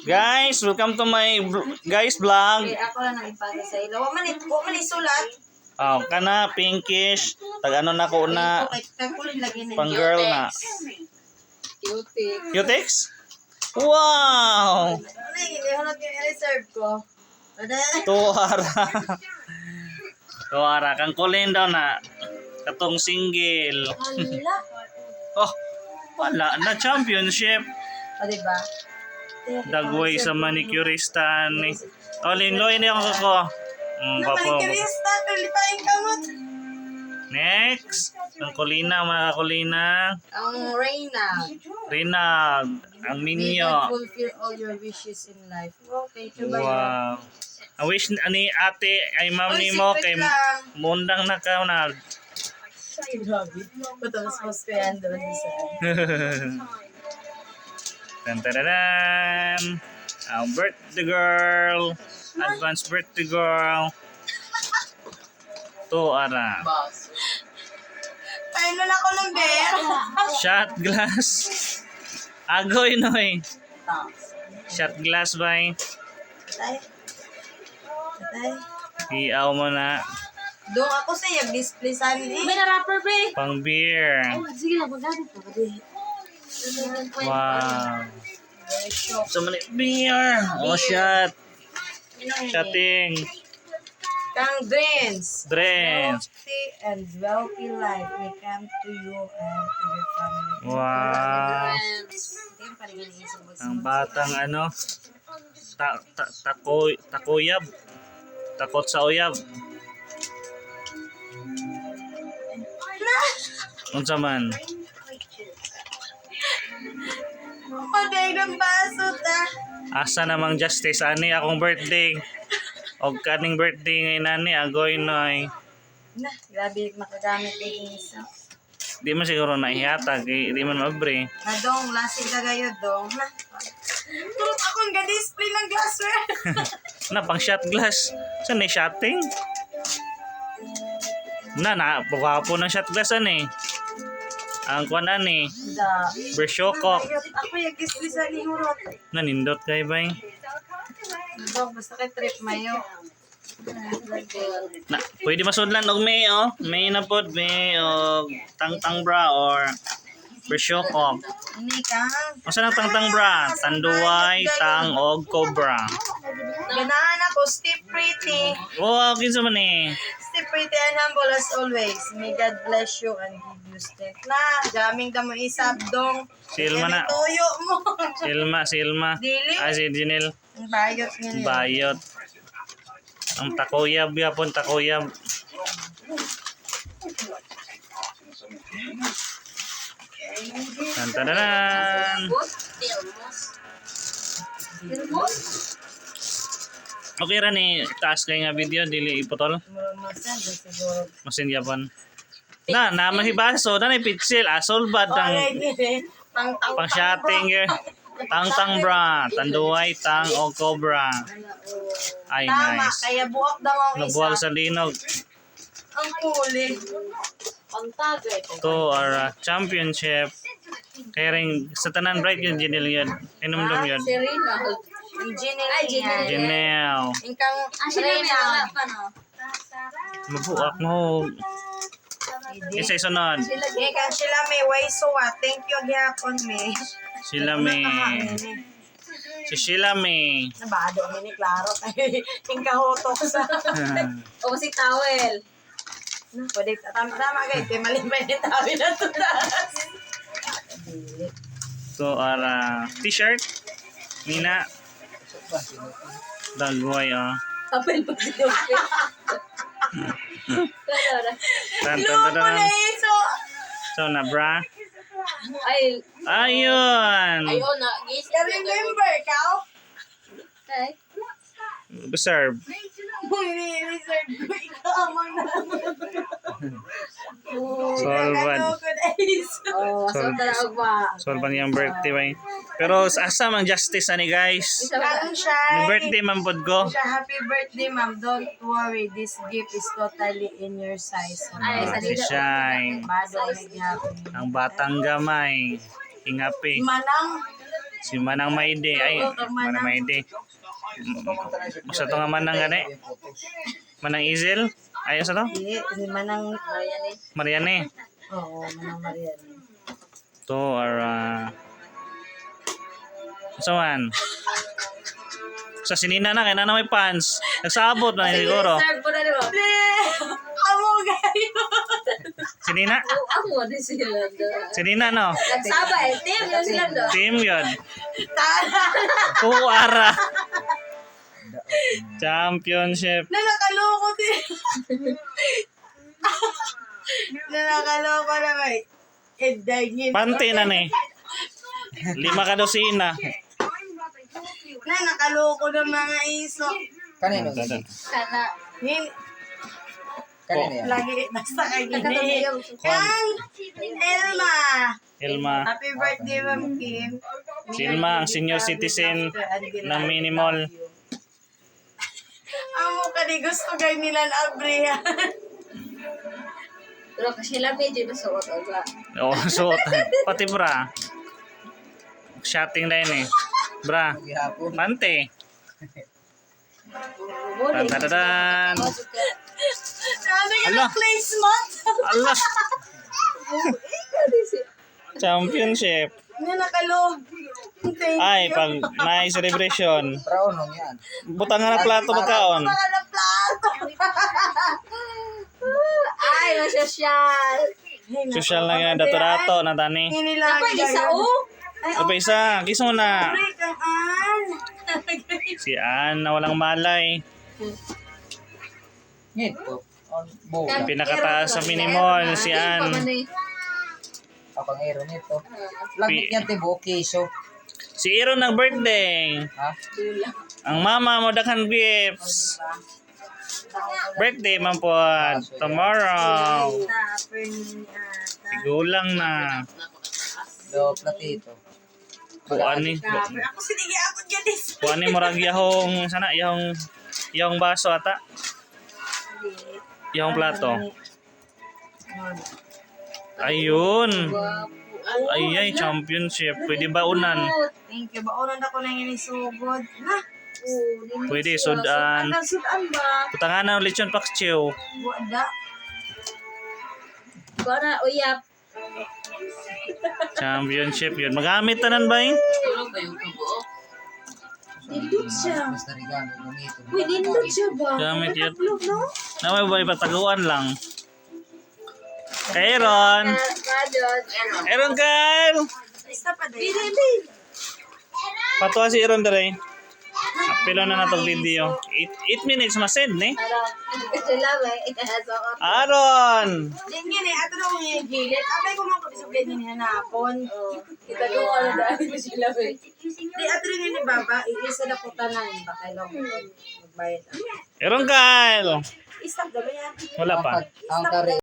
Guys, welcome to my guys vlog. Okay, ako lang nag-ipasa sa ilo. Wa man isulat. Oh, kana pinkish, tag ano na ko na Kagkulin lagi na. pang girl na. Cutie. Cutex? Wow! Ano yung ihunot yung reserve ko? Tuara. Tuara kang kulin daw na katong single. Hala. Oh, wala na championship. O, diba? Dagway sa manicurista ni. Oh, linloy ni ako ko. Papo. Manikirista, tulipain kamot. Next, ang kulina, mga kulina. Ang Reyna. Rina, ang May minyo. God fulfill all your wishes in life. Okay, ba yun? Wow. Ang wish ani ate ay ma'am Oy, nimo secret kay lang. mundang na ka na. Ay, grabe. Patapos mas ko yan doon sa Tan. Ang birthday girl. Advance birthday girl. To ara. Paano na ako ng beer? Shot glass. Agoy noy. Shot glass bay. Tay. Tay. Iaw mo na. Doon ako sa display sa amin eh. May na-rapper, be. Pang beer. Sige lang, magdadit pa. Wow. So many beer. Oh, shot. Shotting. Kang drinks. Drinks. Healthy and wealthy life may come to you and to your family. Wow. Ang batang ano. Takuyab. Takot sa uyab. Unsa man? Pagay ng baso ta. Asa namang justice ani akong birthday. Og kaning birthday ngay nani agoy noy. Na, grabe makagamit yung isa. Di man siguro naihata kay di man mabre. Na dong, lasing kagayo dong. Na. Tulog akong ga-display ng glassware. Na pang shot glass. Sa ni shotting? Na pagwapo ng shot glass ani. Ang kuan ani, Da. Bersyokok. Ako yung display sa lihurot. Nanindot kay bay. Dong, basta kay trip mayo. Na, pwede masudlan og may may na pod may og tangtang bra or Bersyokok. Ini kang. Asa nang tangtang bra? Tanduay, tang og cobra. Ganahan ako, stay pretty. Wow, kinsa man ni? Stay pretty and humble as always. May God bless you and give you strength. Na, daming damo isab dong. Silma na. Tuyo mo. Silma. Dili. Ay si Jinil. Ang bayot nga niya. Bayot. Ang takuyab yapon takuyab. Tantanan. Okay ra ni taas kay nga video dili iputol. Masanda siguro. Masin yapon. Na mahibaso na ni pitsil asol bad ang pang shotting tang bra, tanduay, tang o cobra. Ay Tama, nice. kaya buwak daw ang Nabuwal isa. sa linog. Ang huli. Pantagay. To our championship. Kaya rin sa tanan bright yung Jinil yun. Inumdum yun. Serena. Ang Ginel Ay, niya. Ginel. Jinel. Ingkang Reyna. pa, no? Mabuak mo. Isa sunod. Ingkang sila may way suwa. Thank you gyapon me. Sila may. Si Sheila may. Nabado ni klaro tay. Ingkahotok sa. O, si towel. Pwede tama kay kay malimpay ni tawi na tutas. To our t-shirt. Nina. Dagway Apel pa si Dope. Tan tan Lupo tan. na iso. So na bra. Ay, Ayun. ayun na. Gis. Remember ka? Ay. Reserve. Reserve ko ikaw amang na. Solvad. Ano ko na iso. Oh, so tara ba? Solvan yung birthday bay. Pero asa mang justice ani guys. Kang siya. Ni birthday man pod ko. Siya, happy birthday, ma'am. Don't worry. This gift is totally in your size. Ay, sa Si Shine. Bado na gyapon. Ang batang gamay. Ingapi. Manang. Si Manang Maide. Ay, Manang Maide. Sa to nga Manang gani? Manang Izel? Ayos sa to? Hindi, si Manang Mariane. Oo, Manang Marian. To are so man. Sa sinina na kaya na may pants. Nagsabot na siguro. Serve po na di ba? Amo gayo. Sinina? Ako din sila doon. Sinina no? Nagsaba eh. Team yun sila doon. Team yun. Tara. Kuwara. Championship. Nanakaloko din. Nanakaloko na ba? Edagin. Pante na ni. 5 ka dosina. Nanakaloko ng mga iso. Kanino? Kana. Kanino yan? Lagi, basta kay gini. Nakatulog. Kang Elma. Elma. Happy birthday, Ma'am Kim. Si Elma, ang senior citizen ng Minimall. Amo ka di gusto gay nila na abriya. Pero kasi lang medyo masuot. Oo, suot. Pati bra. Shotting na yun eh. Bra. Gihapon. Pante. Tadadadan. Sabi ka Ala. na placement. Allah. Championship. Nanakaloko. Thank Ay, you. pag may celebration. Praunong yan. Butangan na plato magkaon. Baka na plato. Ay, masosyal. Social na yan. Dato-dato na tani. Hinilang Ako, isa o. Aba isa. Kiso mo na. Break ang an. Si Ann na walang malay. Ngito. Bo. Pinakataas sa Minimall. Si Ann. Kapang ero nito. Langit yan tibo, keso. Si Aaron ng birthday. Ha? Ang mama mo dakhan gifts. Birthday man po tomorrow. Tapper niya. Sigulang na. Do platito. Kuani. Tapper. Ako sinigi ako dyan is. Kuani murag yahong sana yahong baso ata. Yahong plato. Ayun. Ay, championship. Pwede ba unan? Thank you. Baunan ako na yung inisugod. Na? Pwede, sudan. Ang sudan ba? Putangan na ulit yung pakchiw. Wala. Kana uyap. Championship yun. Magamit tanan ba yun? Dindot siya. Basta regalo. Gamito. Uy, dindot siya ba? Gamit yun. Look, no? Namay ba ipataguan lang? Kay Aaron. Aaron Kyle! Basta pa din. Patuwa si Aaron dere. Apilo na natong video. 8 minutes masend ni. Sila ba? Ikaso ko. Aaron! Din gini, ato na kong yung gilit. Abay ko mga kapisugay din niya na hapon. Kita ko ano dahil sila ba? Di, ato rin yun ni Baba. Iisa na po tanan. Baka lang magbayad. Aaron Kyle! Istop, dalo yan. Wala pa. Ang kari.